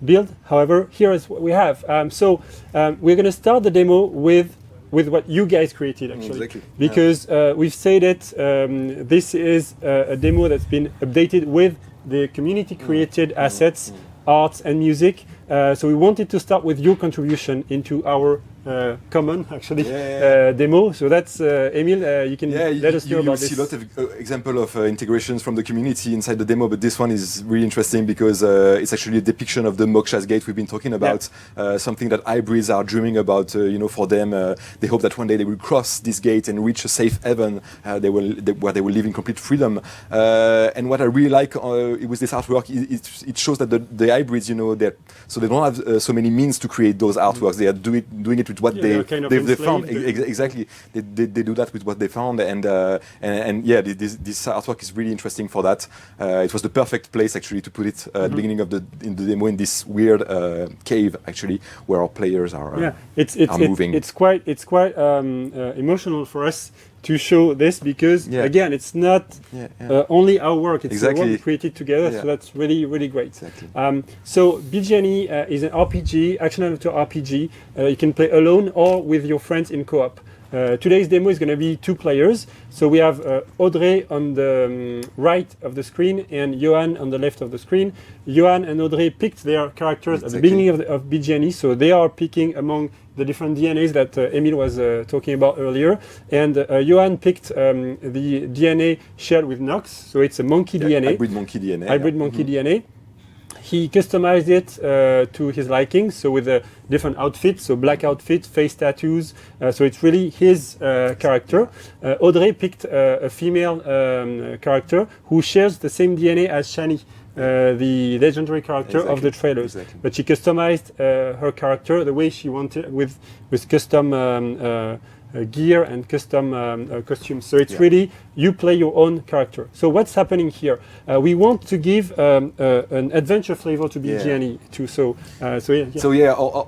build. However, here is what we have. We're going to start the demo with what you guys created, actually. Exactly. Because we've said it, this is a demo that's been updated with the community created assets, arts and music. So we wanted to start with your contribution into our common, actually, demo. So that's, Emil, you can let us know about this. You see a lot of example of integrations from the community inside the demo, but this one is really interesting because it's actually a depiction of the Moksha's Gate we've been talking about, something that hybrids are dreaming about, for them. They hope that one day they will cross this gate and reach a safe heaven where they will live in complete freedom. And what I really like with this artwork, it shows that the hybrids, so they don't have so many means to create those artworks. They are doing it with what they found. Exactly, they do that with what they found, and this artwork is really interesting for that. It was the perfect place actually to put it at the beginning of the demo in this weird cave actually where our players are moving. It's quite emotional for us to show this because again it's not only our work, it's the work we created together, so that's really, really great. Exactly. So BG&E is an RPG, action adventure RPG. You can play alone or with your friends in co-op. Today's demo is going to be 2 players. So we have Audrey on the right of the screen and Johan on the left of the screen. Johan and Audrey picked their characters at the beginning of BG&E, so they are picking among the different DNAs that Emil was talking about earlier. And Johan picked the DNA shared with Nox, so it's a monkey DNA. Hybrid monkey DNA. Hybrid monkey DNA. He customized it to his liking, so with a different outfit, so black outfit, face tattoos, so it's really his character. Audrey picked a female character who shares the same DNA as Shani, the legendary character of the trailers. But she customized her character the way she wanted, with custom gear and custom costumes. So it's really, you play your own character. So what's happening here? We want to give an adventure flavor to BG&E2.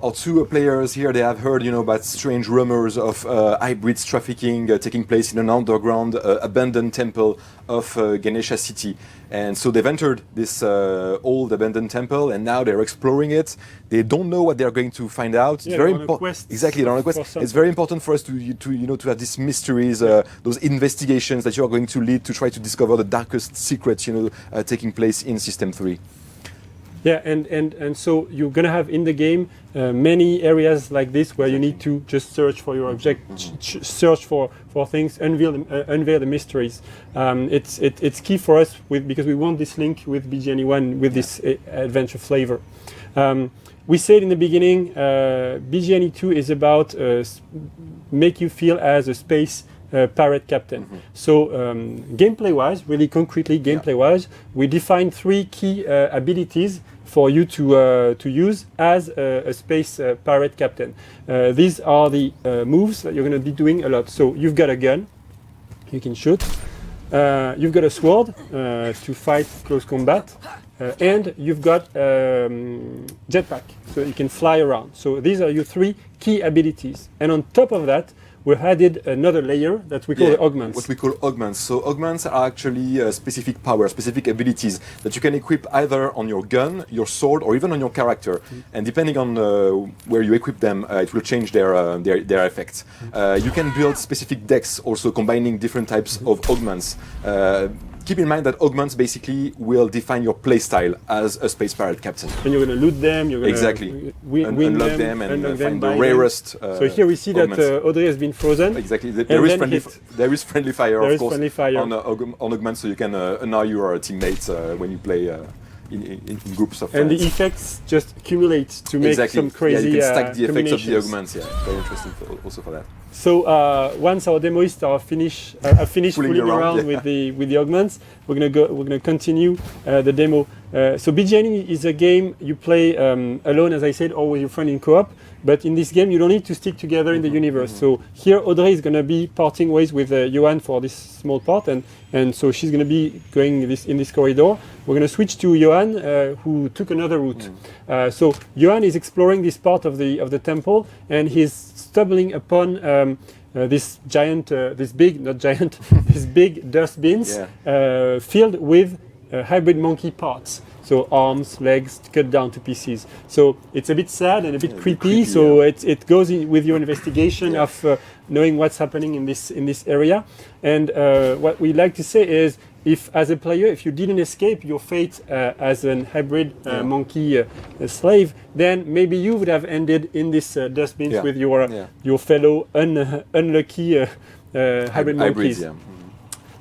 Our 2 players here, they have heard, about strange rumors of hybrids trafficking taking place in an underground abandoned temple of Ganesha city. And so they've entered this old abandoned temple, and now they're exploring it. They don't know what they're going to find out. It's very important. Exactly, they're on a quest. It's very important for us to have these mysteries, those investigations that you are going to lead to try to discover the darkest secrets, taking place in System 3. Yeah, and so you're going to have in the game many areas like this where you need to just search for your object, search for things, unveil the mysteries. It's key for us because we want this link with BG&E1 with this adventure flavor. We said in the beginning, BG&E2 is about make you feel as a space pirate captain. So gameplay-wise, really concretely gameplay-wise, we define 3 key abilities for you to use as a space pirate captain. These are the moves that you're going to be doing a lot. So you've got a gun, you can shoot. You've got a sword to fight close combat. And you've got jetpack, so you can fly around. So these are your 3 key abilities. And on top of that, we added another layer that we call augments. What we call augments. So augments are actually specific powers, specific abilities that you can equip either on your gun, your sword, or even on your character. And depending on where you equip them, it will change their effects. You can build specific decks, also combining different types of augments. Keep in mind that augments basically will define your playstyle as a space pirate captain. And you're going to loot them, you're going to unlock them and find the rarest. So here we see that Audrey has been frozen. Exactly. There is friendly fire, of course, on augments, so you can annoy your teammates when you play in groups of friends. And the effects just accumulate to make some crazy you can stack the effects of the augments. Very interesting also for that. So once our demoists are finished fooling around with the augments, we're gonna continue the demo. So BG&E is a game you play alone, as I said, or with your friend in co-op. But in this game, you don't need to stick together in the universe. So here, Audrey is going to be parting ways with Johan for this small part, and so she's going to be going in this corridor. We're going to switch to Johan, who took another route. So Johan is exploring this part of the temple, and he's stumbling upon this big dust bins filled with hybrid monkey parts. so arms, legs cut down to pieces. So it's a bit sad and a bit creepy. Creepy, so it goes in with your investigation Yeah. of knowing what's happening in this area. And what we like to say is, if as a player, if you didn't escape your fate as an hybrid monkey slave, then maybe you would have ended in this dustbins with your fellow unlucky hybrid monkeys. Yeah.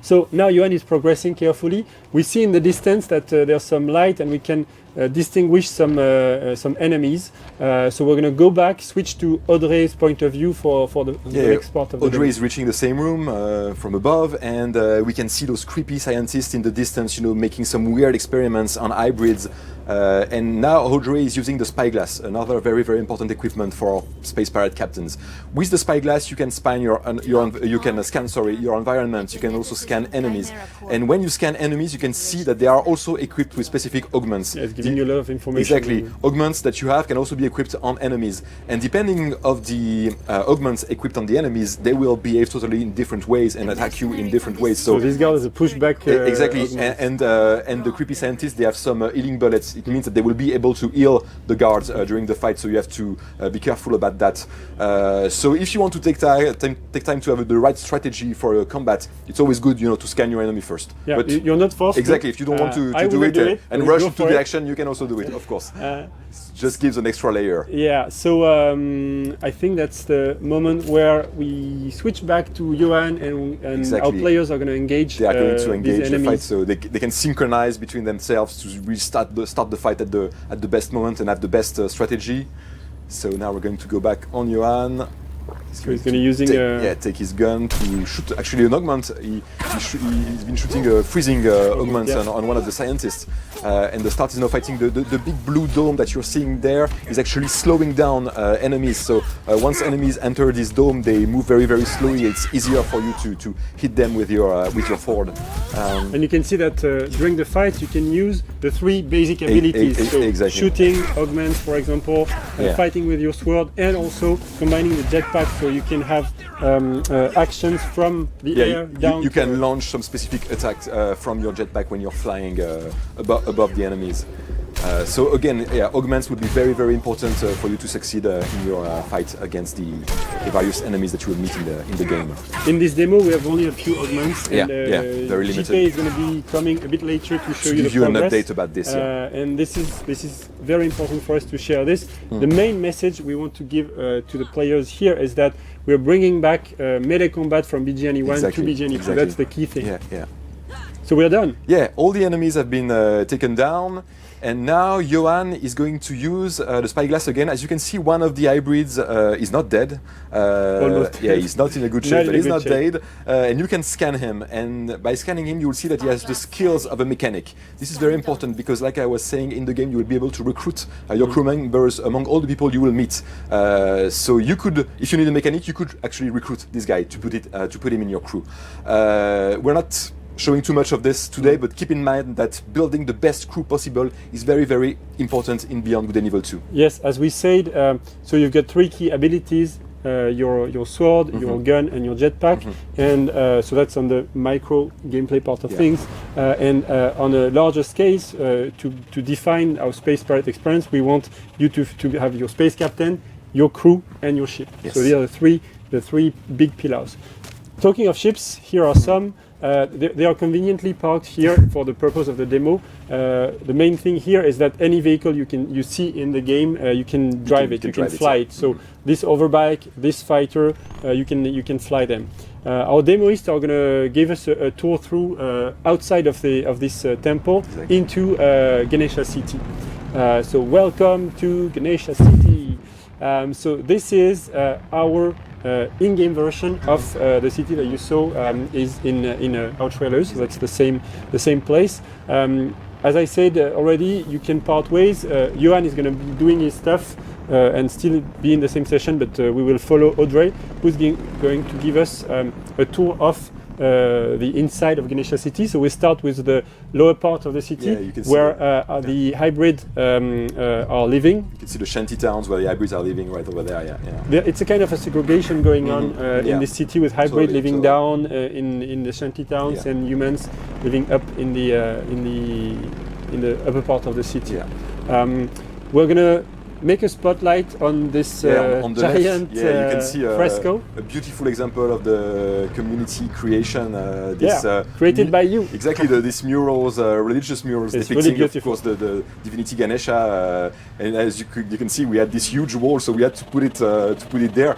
So now Johan is progressing carefully. We see in the distance that there's some light, and we can distinguish some enemies. So we're going to go back, switch to Audrey's point of view for the next part of the Audrey is reaching the same room from above, and we can see those creepy scientists in the distance, you know, making some weird experiments on hybrids. And now Audrey is using the spyglass, another very, very important equipment for space pirate captains. With the spyglass, you can scan your environment. You can also scan enemies, and when you scan enemies, you can see that they are also equipped with specific augments. Yeah, it's giving you a lot of information. Exactly, augments that you have can also be equipped on enemies, and depending of the augments equipped on the enemies, they will behave totally in different ways and attack you in different ways. So this guy is a pushback. Exactly, and the creepy scientists, they have some healing bullets. It means that they will be able to heal the guards during the fight, so you have to be careful about that. So if you want to take time to have the right strategy for combat, it's always good, you know, to scan your enemy first. Yeah, but you're not forced. Exactly, if you don't want to do it and rush into the action, you can also do it, of course. Just gives an extra layer. Yeah, so I think that's the moment where we switch back to Johan, and our players are going to engage. They are going to engage the fight, so they can synchronize between themselves to really start the fight at the best moment and have the best strategy. So now we're going to go back on Johan. So he's going to take his gun to shoot actually an augment. He's been shooting a freezing augment on one of the scientists, and the start is now fighting the big blue dome that you're seeing there is actually slowing down enemies. So once enemies enter this dome, they move very, very slowly. It's easier for you to hit them with your sword. And you can see that during the fight you can use the three basic abilities. Exactly. Shooting, augments, for example, fighting with your sword, and also combining the jetpack, so you can have actions from the air down. You can launch some specific attacks from your jetpack when you're flying above the enemies. So again, augments would be very, very important for you to succeed in your fight against the various enemies that you will meet in the game. In this demo, we have only a few augments, and very limited. JP is going to be coming a bit later to show you the give you progress. an update about this. And this is very important for us to share this. The main message we want to give to the players here is that we're bringing back melee combat from BG&E1 to BG&E2. So that's the key thing. Yeah. So we're done. Yeah, all the enemies have been taken down. And now Johan is going to use the spyglass again. As you can see, one of the hybrids is not dead. Almost. Yeah, he's not in a good shape, but he's not dead. And you can scan him. And by scanning him, you will see that he has the skills of a mechanic. This is very important because, like I was saying, in the game, you will be able to recruit your crew members among all the people you will meet. So you could, if you need a mechanic, you could actually recruit this guy to put him in your crew. We're not showing too much of this today, but keep in mind that building the best crew possible is very, very important in Beyond Good and Evil 2. Yes, as we said, so you've got three key abilities, your sword, your gun, and your jetpack, and so that's on the micro gameplay part of things. And on a larger scale, to define our space pirate experience, we want you to have your space captain, your crew, and your ship. Yes. So these are the three big pillars. Talking of ships, here are some. They are conveniently parked here for the purpose of the demo. The main thing here is that any vehicle you see in the game, you can drive it, you can fly it. So this overbike, this fighter, you can fly them. Our demoists are going to give us a tour through outside of this temple into Ganesha City. So welcome to Ganesha City. So this is our in-game version of the city that you saw is in our trailers. So that's the same place. As I said already, you can part ways. Johan is going to be doing his stuff and still be in the same session, but we will follow Audrey, who's going to give us a tour of the inside of Ganesha City. So we start with the lower part of the city, where the hybrid are living. You can see the shanty towns where the hybrids are living right over there. It's a kind of a segregation going on in this city, with hybrid living down in the shanty towns and humans living up in the the upper part of the city. Yeah. We're gonna make a spotlight on this on the giant left, you can see fresco. A beautiful example of the community creation. Created by you. Exactly, these murals, religious murals It's depicting, really of course, the divinity Ganesha. And as you can see, we had this huge wall, so we had to put it there.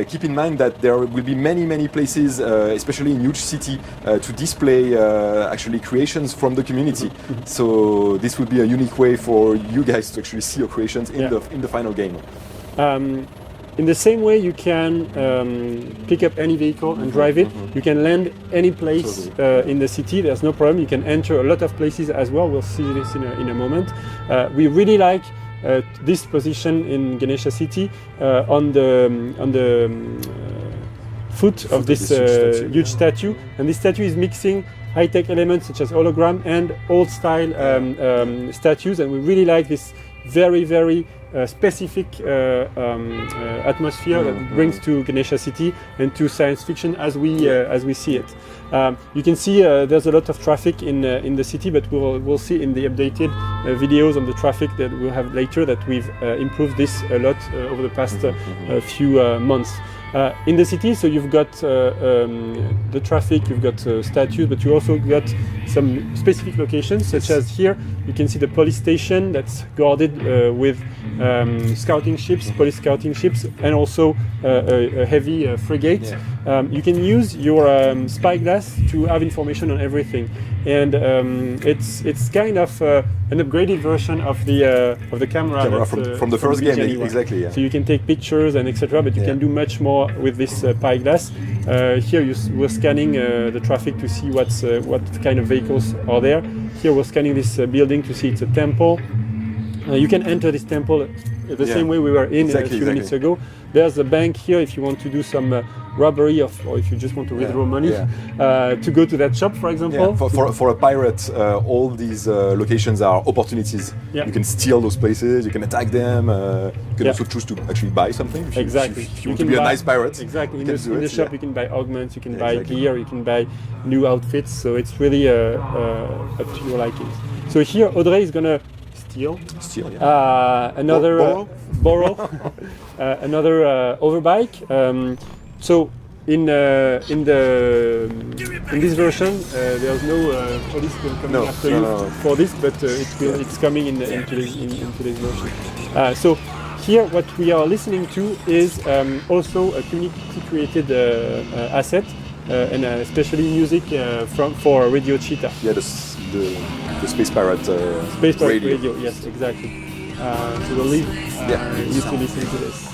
Keep in mind that there will be many places, especially in huge city, to display actually creations from the community. So this would be a unique way for you guys to actually see your creations in the final game. In the same way, you can pick up any vehicle and drive it. You can land any place in the city. There's no problem. You can enter a lot of places as well. We'll see this in a moment. We really like this position in Ganesha City on the foot of this huge statue. And this statue is mixing high-tech elements such as hologram and old-style statues. And we really like this very specific atmosphere that it brings to Ganesha City and to science fiction as we see it. You can see there's a lot of traffic in the city, but we'll see in the updated videos on the traffic that we'll have later that we've improved this a lot over the past few months. In the city, so you've got the traffic, you've got statues, but you also got some specific locations, such as here, you can see the police station that's guarded with scouting ships, police scouting ships, and also a heavy frigate. You can use your spyglass to have information on everything, and it's kind of an upgraded version of the camera from the first game, exactly. Yeah. So you can take pictures and etc., but you can do much more with this spyglass. Here we're scanning the traffic to see what kind of vehicles are there. Here we're scanning this building to see it's a temple. You can enter this temple the same way we were in a few minutes ago. There's a bank here if you want to do some robbery or if you just want to withdraw money to go to that shop, for example. Yeah. For a pirate, all these locations are opportunities. Yeah. You can steal those places, you can attack them, you can also choose to actually buy something. If you want to be a nice pirate. Exactly. In the shop you can buy augments, you can buy gear, you can buy new outfits, so it's really up to your liking. So here Audrey is gonna steal another borrow another overbike. So in this version, there's no police coming after you for this, but it's coming into this version. So here, what we are listening to is also a community-created asset, and especially music for Radio Cheetah. Yeah, the Space Pirate radio. Yes, exactly. So we'll leave you to listen to this.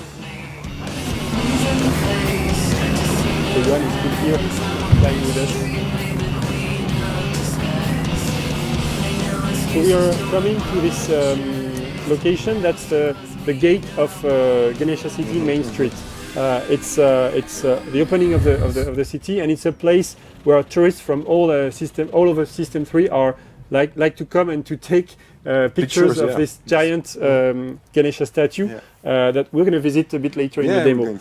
The one is still here, playing with us. So we are coming to this location. That's the gate of Ganesha City Main Street. It's the opening of the city, and it's a place where tourists from all over System 3 are like to come and to take pictures of this giant Ganesha statue that we're going to visit a bit later in the demo.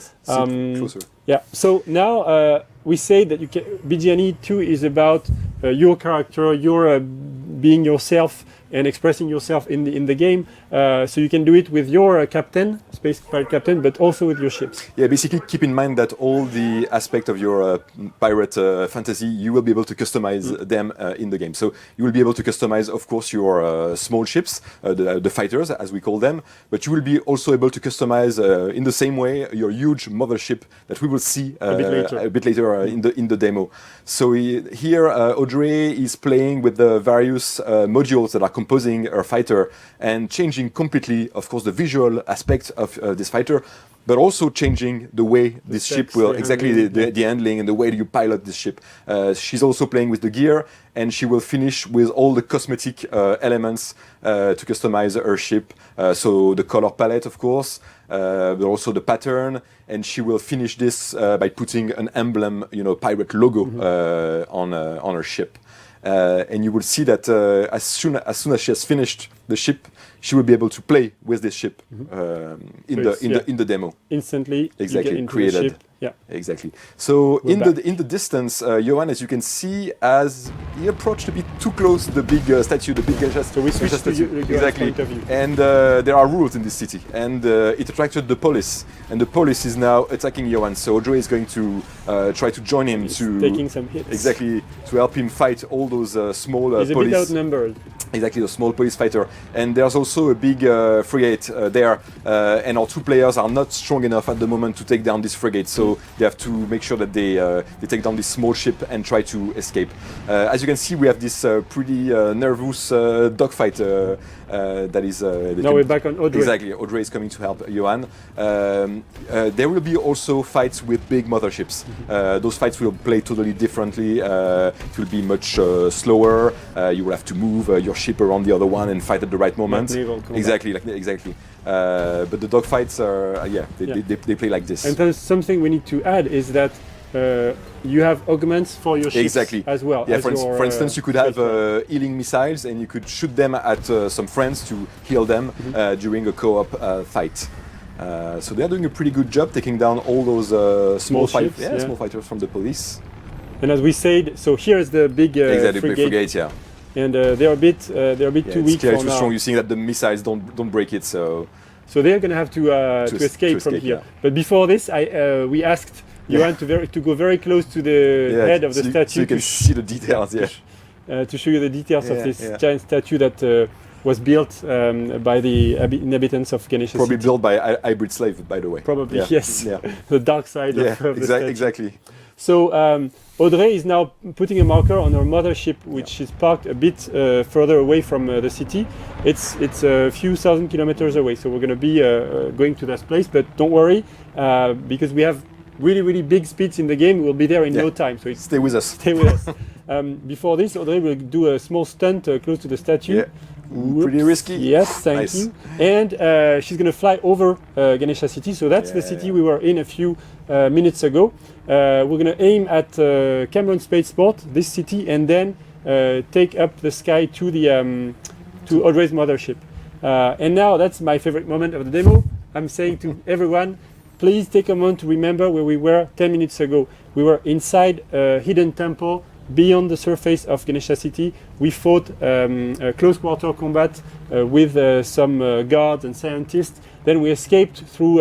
Closer. Yeah. So now we say that BG&E2 is about your character, your being yourself and expressing yourself in the game. So you can do it with your captain, space pirate captain, but also with your ships. Yeah, basically keep in mind that all the aspect of your pirate fantasy, you will be able to customize them in the game. So you will be able to customize, of course, your small ships, the fighters, as we call them, but you will be also able to customize in the same way your huge mothership that we will see a bit later in the demo. So here, Audrey is playing with the various modules that are composing her fighter and changing completely, of course, the visual aspect of this fighter, but also changing the way this ship will, the handling and the way you pilot this ship. She's also playing with the gear, and she will finish with all the cosmetic elements to customize her ship. So the color palette, of course, but also the pattern, and she will finish this by putting an emblem, pirate logo on her ship. And you will see that as soon as she has finished the ship, she will be able to play with this ship in the demo. Instantly, exactly, you get into created. the ship Yeah. Exactly. So We're back. in the distance, Johan, as you can see, as he approached a bit too close to the big statue, the big Ganesha So we switched to statue. Johan's Exactly. point of view. And there are rules in this city, and it attracted the police, and the police is now attacking Johan. So Audrey is going to try to join him He's to taking some hits. exactly to help him fight all those small He's a police. bit outnumbered. Exactly, the small police fighter. And there's also a big frigate there, and our two players are not strong enough at the moment to take down this frigate, so they have to make sure that they take down this small ship and try to escape. As you can see, we have this pretty nervous dogfight that is... Now we're back on Audrey. Exactly, Audrey is coming to help Johan. There will be also fights with big motherships. Those fights will play totally differently. It will be much slower. You will have to move your ship around the other one and fight at the right moment. naval combat. Exactly. But the dogfights are, they play like this. And there's something we need to add is that you have augments for your ships Exactly. as well. Yeah, as for instance, you could have healing missiles, and you could shoot them at some friends to heal them during a co-op fight. So they are doing a pretty good job taking down all those small ships, small fighters from the police. And as we said, so here is the big Exactly, big frigate, frigate, yeah. and they're a bit too weak It's for too now. strong. You're seeing that the missiles don't break it, so So they're going to have to escape from here. yeah. But before this, we asked Johan to go very close to the head of the so statue you can see the details. Yeah. to show you the details of this yeah. giant statue that was built by the inhabitants of Ganesha Probably City. built by hybrid slave, by the way. Probably, Yeah. yes. Yeah. The dark side of the statue. Exactly. So Audrey is now putting a marker on her mothership, which is parked a bit further away from the city. It's a few thousand kilometers away, so we're going to be going to that place. But don't worry, because we have really big speeds in the game. We'll be there in no time. So Stay with us. stay with us. Before this, Audrey will do a small stunt close to the statue. Yeah. Pretty risky. Yes, thank Nice. you. And she's going to fly over Ganesha City. So that's the city we were in a few minutes ago. We're going to aim at Cameron Spaceport, this city, and then take up the sky to the to Audrey's mothership. And now that's my favorite moment of the demo. I'm saying to everyone, please take a moment to remember where we were 10 minutes ago. We were inside a hidden temple beyond the surface of Ganesha City. We fought a close quarter combat with some guards and scientists. Then we escaped through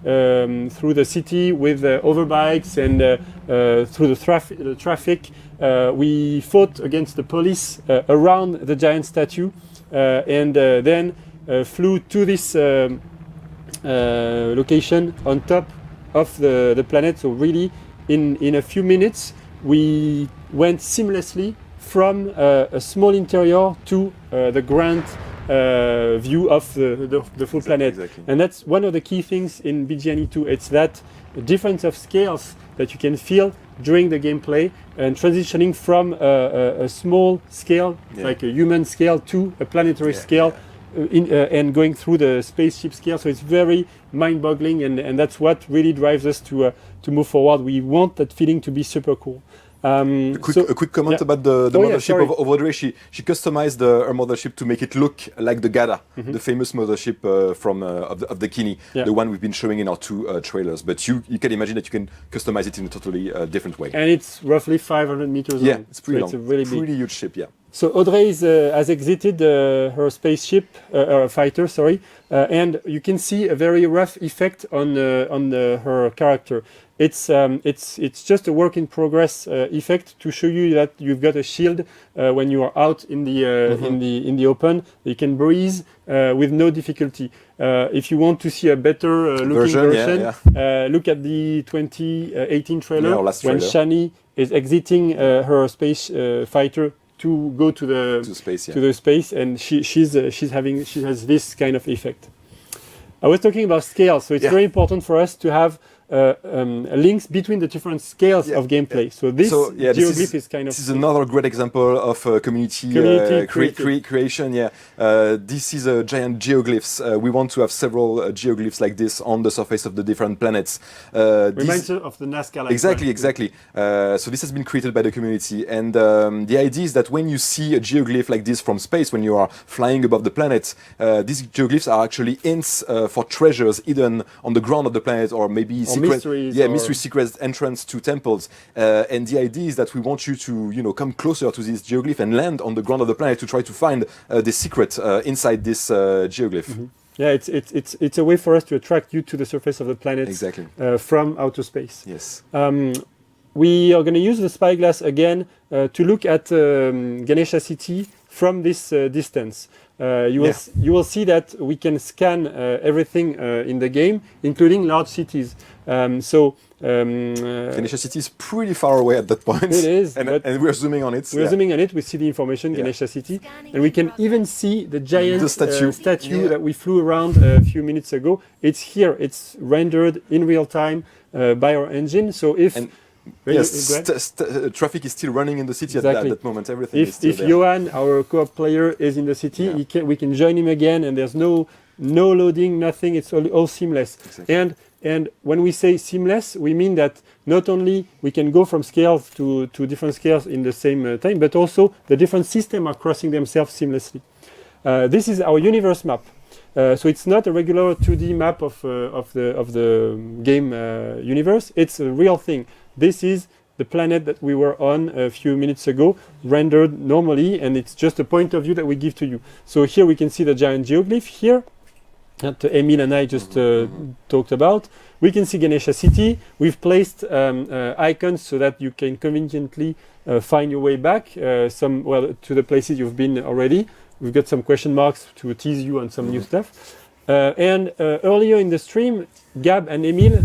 the city with overbikes and through the traffic. We fought against the police around the giant statue and then flew to this location on top of the planet. So really, in a few minutes, we went seamlessly from a small interior to the grand view of the full planet. Exactly. And that's one of the key things in BG&E2. It's that difference of scales that you can feel during the gameplay and transitioning from a small scale, like a human scale, to a planetary scale. And going through the spaceship scale, so it's very mind-boggling, and that's what really drives us to move forward. We want that feeling to be super cool. A quick comment about the mothership of Audrey. She customized her mothership to make it look like the Gada, the famous mothership of the Kini, the one we've been showing in our two trailers. But you can imagine that you can customize it in a totally different way. And it's roughly 500 meters long. Yeah, it's pretty long. It's a really pretty huge ship, yeah. So Audrey has exited her spaceship, fighter, sorry, and you can see a very rough effect on her character. It's just a work in progress effect to show you that you've got a shield when you are out in the open. You can breathe with no difficulty. If you want to see a better looking version, look at the 2018 trailer when Shani is exiting her space fighter to go to the space, and she has this kind of effect. I was talking about scale, so it's very important for us to have links between the different scales of gameplay. So this geoglyph is kind of... This is another great example of community creation. Yeah, this is a giant geoglyphs. We want to have several geoglyphs like this on the surface of the different planets. Reminds of the Nazca. Exactly. So this has been created by the community, and the idea is that when you see a geoglyph like this from space, when you are flying above the planet, these geoglyphs are actually hints for treasures hidden on the ground of the planet, or maybe mysteries. Mystery secrets, entrance to temples. And the idea is that we want you to, come closer to this geoglyph and land on the ground of the planet to try to find the secret inside this geoglyph. Mm-hmm. Yeah, it's a way for us to attract you to the surface of the planet from outer space. Yes. We are going to use the spyglass again to look at Ganesha City from this distance. You will see that we can scan everything in the game, including large cities. Ganesha City is pretty far away at that point. It is. and we're zooming on it. We're zooming on it. We see the information, Ganesha City. And we can even see the giant statue that we flew around a few minutes ago. It's here. It's rendered in real time by our engine. So if... traffic is still running in the city at that moment. Everything is still there. If Johan, our co-op player, is in the city, we can join him again, and there's no loading, nothing. It's all seamless. Exactly. And when we say seamless, we mean that not only we can go from scales to different scales in the same time, but also the different systems are crossing themselves seamlessly. This is our universe map. So it's not a regular 2D map of the game universe. It's a real thing. This is the planet that we were on a few minutes ago, rendered normally, and it's just a point of view that we give to you. So here we can see the giant geoglyph here that Emil and I just talked about. We can see Ganesha City. We've placed icons so that you can conveniently find your way back to the places you've been already. We've got some question marks to tease you on some new stuff. And earlier in the stream, Gab and Emil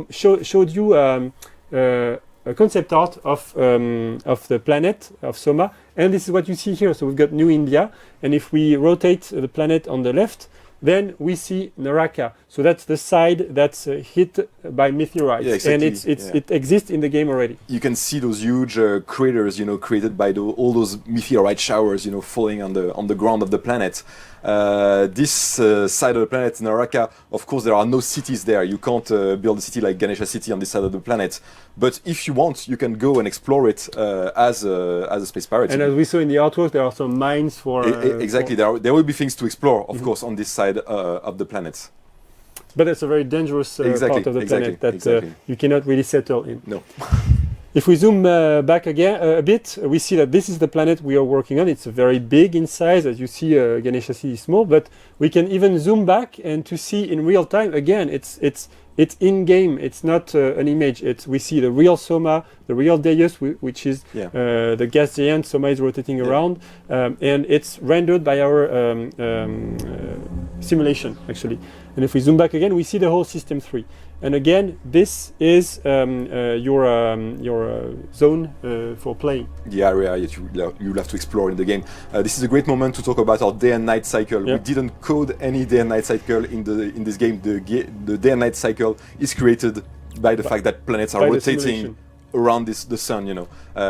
showed you a concept art of the planet of Soma, and this is what you see here. So we've got New India, and if we rotate the planet on the left, then we see Naraka. So that's the side that's hit by meteorites, and it exists in the game already. You can see those huge craters, created by all those meteorite showers, falling on the ground of the planet. This side of the planet, Naraka, of course, there are no cities there. You can't build a city like Ganesha City on this side of the planet. But if you want, you can go and explore it as a space pirate. And as we saw in the artwork, there are some mines for... exactly. There will be things to explore, of course, on this side of the planet. But it's a very dangerous part of the planet that you cannot really settle in. No. If we zoom back again a bit, we see that this is the planet we are working on. It's very big in size. As you see, Ganesha City is small, but we can even zoom back and to see in real time. Again, it's in-game. It's not an image. We see the real Soma, the real Deus, which is the gas giant. Soma is rotating around, and it's rendered by our simulation, actually. And if we zoom back again, we see the whole System 3. And again, this is your zone for playing. The area you'll have to explore in the game. This is a great moment to talk about our day and night cycle. We didn't code any day and night cycle in this game. The day and night cycle is created by the fact that planets are rotating around the sun.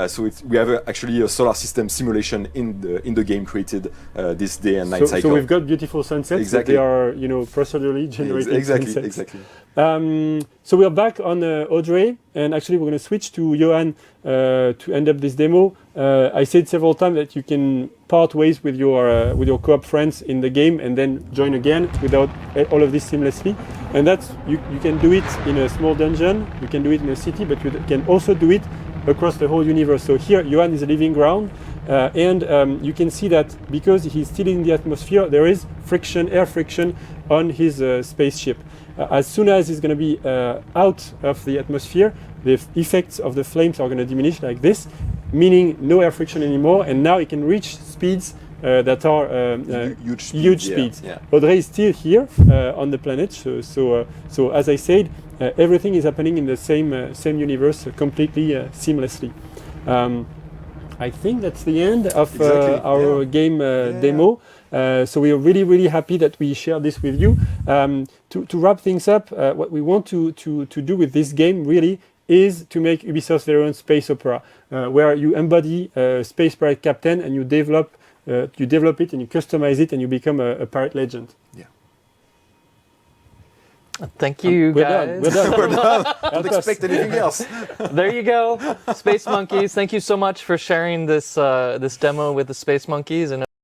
So we have actually a solar system simulation in the game created this day and night cycle. So we've got beautiful sunsets. They are procedurally generated sunsets. Exactly. So we are back on Audrey, and actually we're going to switch to Johan to end up this demo. I said several times that you can part ways with your co-op friends in the game and then join again without all of this seamlessly. And that's you can do it in a small dungeon, you can do it in a city, but you can also do it across the whole universe. So here Johan is a living ground, and you can see that because he's still in the atmosphere, there is air friction on his spaceship. As soon as he's going to be out of the atmosphere, the effects of the flames are going to diminish like this, meaning no air friction anymore, and now it can reach speeds that are huge speeds. Audrey is still here on the planet, so as I said, everything is happening in the same universe completely seamlessly. I think that's the end of our game demo. So we are really, really happy that we share this with you. To wrap things up, what we want to do with this game really is to make Ubisoft's very own space opera, where you embody a space pirate captain and you develop it and you customize it and you become a pirate legend. Yeah. Thank you, guys. We're done. We're done. Don't expect anything else. There you go, Space Monkeys. Thank you so much for sharing this demo with the Space Monkeys. And